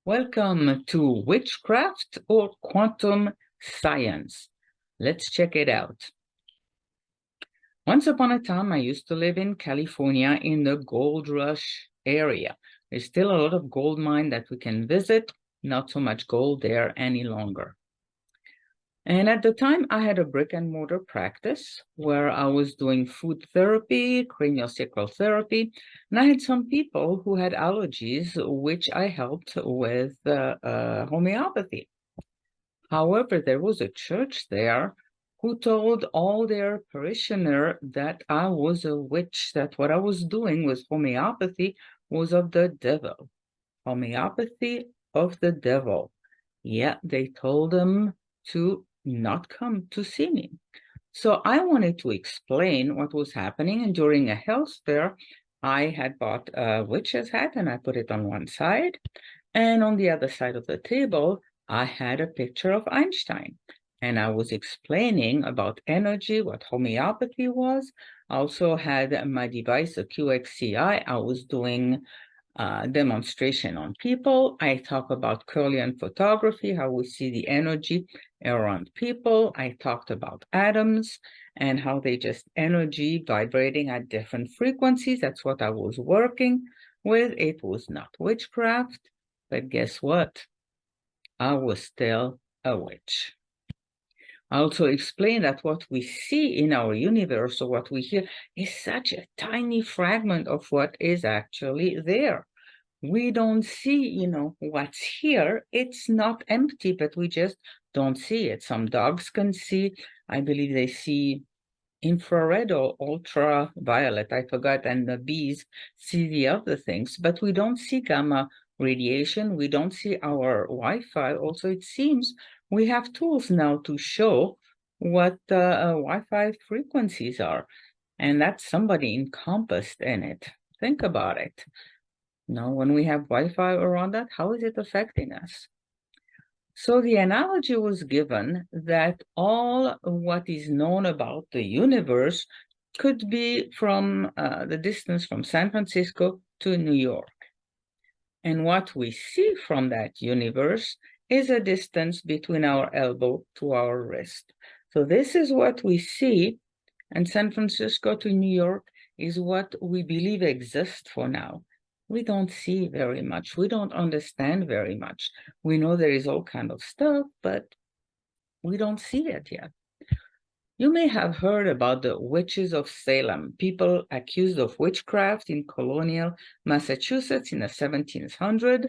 Welcome to Witchcraft or Quantum Science. Let's check it out. Once upon a time, I used to live in California in the gold rush area. There's still a lot of gold mine that we can visit, not so much gold there any longer. And at the time, I had a brick and mortar practice where I was doing food therapy, craniosacral therapy, and I had some people who had allergies, which I helped with homeopathy. However, there was a church there who told all their parishioners that I was a witch, that what I was doing with homeopathy was of the devil. Homeopathy of the devil. Yeah, they told them to not come to see me. So I wanted to explain what was happening. And during a health fair, I had bought a witch's hat and I put it on one side. And on the other side of the table, I had a picture of Einstein. And I was explaining about energy, what homeopathy was. I also had my device, a QXCI. I was doing demonstration on people. I talk about Kirlian photography, how we see the energy around people. I talked about atoms and how they just energy vibrating at different frequencies. That's what I was working with. It was not witchcraft, but guess what? I was still a witch. I also explained that what we see in our universe or what we hear is such a tiny fragment of what is actually there. We don't see, what's here. It's not empty, but we just don't see it. Some dogs can see, I believe they see infrared or ultraviolet, I forgot, and the bees see the other things, but we don't see gamma radiation. We don't see our Wi-Fi. Also, it seems we have tools now to show what Wi-Fi frequencies are, and that's somebody encompassed in it. Think about it. Now, when we have Wi-Fi around that, how is it affecting us? So the analogy was given that all what is known about the universe could be from the distance from San Francisco to New York. And what we see from that universe is a distance between our elbow to our wrist. So this is what we see, and San Francisco to New York is what we believe exists for now. We don't see very much. We don't understand very much. We know there is all kind of stuff, but we don't see it yet. You may have heard about the witches of Salem, people accused of witchcraft in colonial Massachusetts in the 1700s.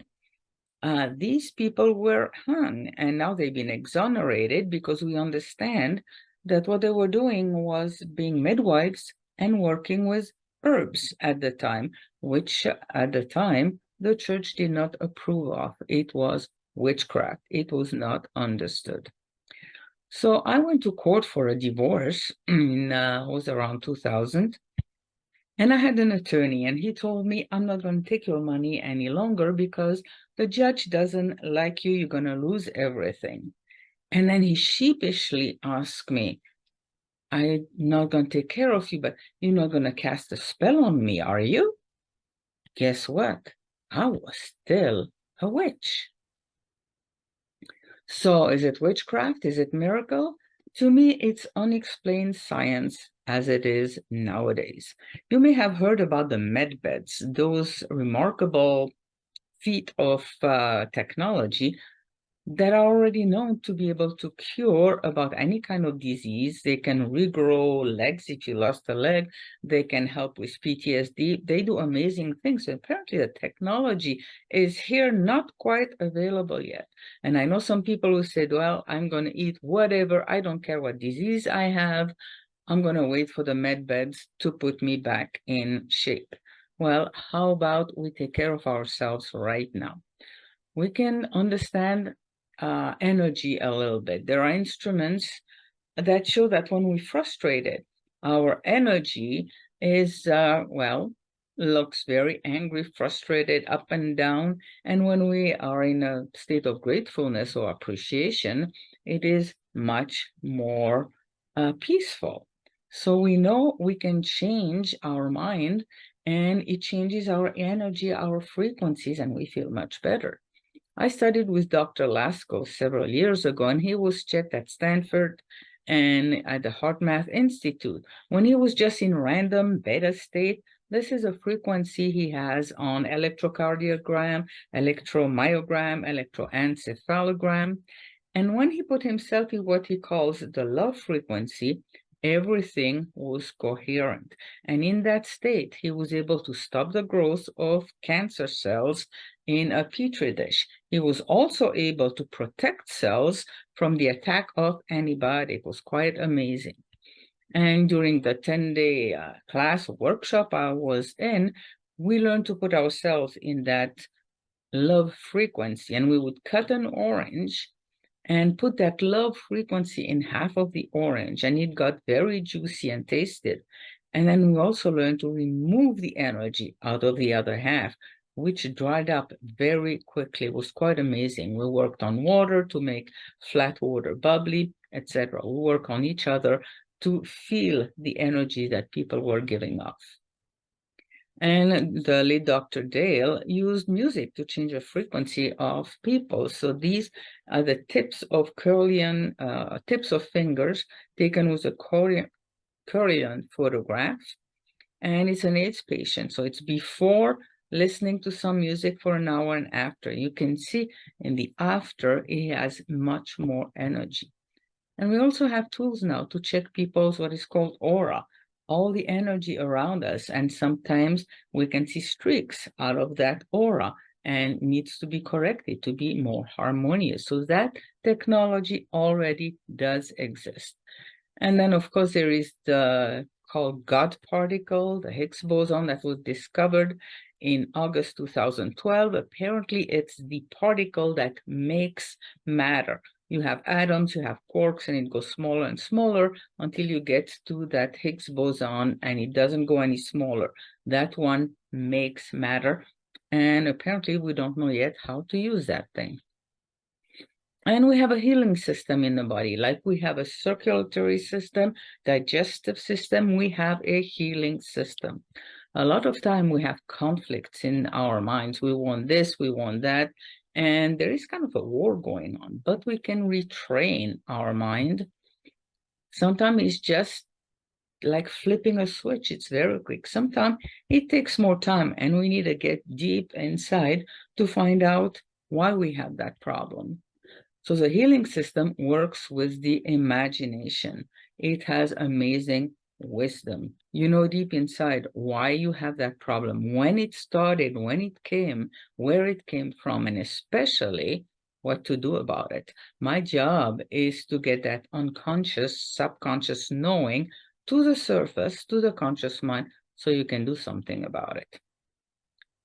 These people were hung, and now they've been exonerated because we understand that what they were doing was being midwives and working with herbs at the time, which at the time the church did not approve of. It was witchcraft. It was not understood. So I went to court for a divorce in was around 2000. And I had an attorney, and he told me, I'm not going to take your money any longer because the judge doesn't like you. You're going to lose everything. And then he sheepishly asked me, I'm not going to take care of you, but you're not going to cast a spell on me, are you? Guess what? I was still a witch. So is it witchcraft? Is it miracle? To me, it's unexplained science as it is nowadays. You may have heard about the med beds, those remarkable feat of technology that are already known to be able to cure about any kind of disease. They can regrow legs if you lost a leg. They can help with PTSD. They do amazing things. Apparently, the technology is here, not quite available yet. And I know some people who said, well, I'm going to eat whatever. I don't care what disease I have. I'm going to wait for the med beds to put me back in shape. Well, how about we take care of ourselves right now? We can understand energy a little bit. There are instruments that show that when we're frustrated, our energy is, looks very angry, frustrated, up and down. And when we are in a state of gratefulness or appreciation, it is much more peaceful. So we know we can change our mind, and it changes our energy, our frequencies, and we feel much better. I studied with Dr. Lasko several years ago, and he was checked at Stanford and at the HeartMath Institute. When he was just in random beta state, this is a frequency he has on electrocardiogram, electromyogram, electroencephalogram. And when he put himself in what he calls the love frequency, everything was coherent. And in that state, he was able to stop the growth of cancer cells in a petri dish. He was also able to protect cells from the attack of antibiotics. It was quite amazing. And during the 10-day class workshop I was in, we learned to put ourselves in that love frequency, and we would cut an orange and put that love frequency in half of the orange, and it got very juicy and tasted. And then we also learned to remove the energy out of the other half, which dried up very quickly. It was quite amazing. We worked on water to make flat water bubbly, etc. We work on each other to feel the energy that people were giving off. And the lead Dr. Dale used music to change the frequency of people. So these are the tips of tips of fingers taken with a Korean photograph. And it's an AIDS patient. So it's before listening to some music for an hour and after. You can see in the after, he has much more energy. And we also have tools now to check people's what is called aura, all the energy around us. And sometimes we can see streaks out of that aura and needs to be corrected to be more harmonious. So that technology already does exist. And then, of course, there is the called God particle, the Higgs boson that was discovered in August 2012. Apparently, it's the particle that makes matter. You have atoms, you have quarks, and it goes smaller and smaller until you get to that Higgs boson, and it doesn't go any smaller. That one makes matter, and apparently we don't know yet how to use that thing. And we have a healing system in the body, like we have a circulatory system, digestive system, we have a healing system. A lot of time we have conflicts in our minds. We want this, we want that, and there is kind of a war going on, but we can retrain our mind. Sometimes it's just like flipping a switch. It's very quick. Sometimes it takes more time, and we need to get deep inside to find out why we have that problem. So the healing system works with the imagination. It has amazing wisdom. You know deep inside why you have that problem, when it started, when it came, where it came from, and especially what to do about it. My job is to get that unconscious, subconscious knowing to the surface, to the conscious mind, so you can do something about it.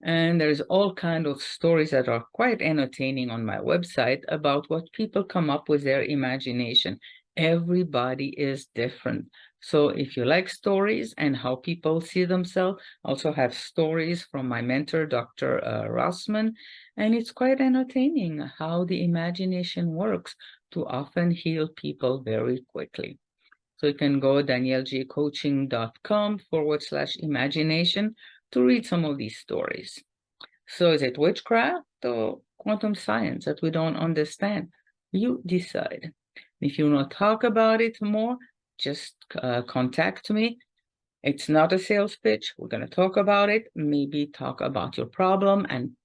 And there's all kind of stories that are quite entertaining on my website about what people come up with their imagination. Everybody is different. So if you like stories and how people see themselves, I also have stories from my mentor, Dr. Rossman, and it's quite entertaining how the imagination works to often heal people very quickly. So you can go daniellecoaching.com/imagination to read some of these stories. So is it witchcraft or quantum science that we don't understand? You decide. If you want to talk about it more, just contact me. It's not a sales pitch. We're going to talk about it, maybe talk about your problem and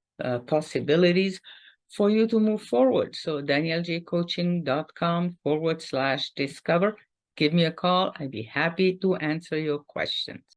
possibilities for you to move forward. So daniellecoaching.com/discover. Give me a call. I'd be happy to answer your questions.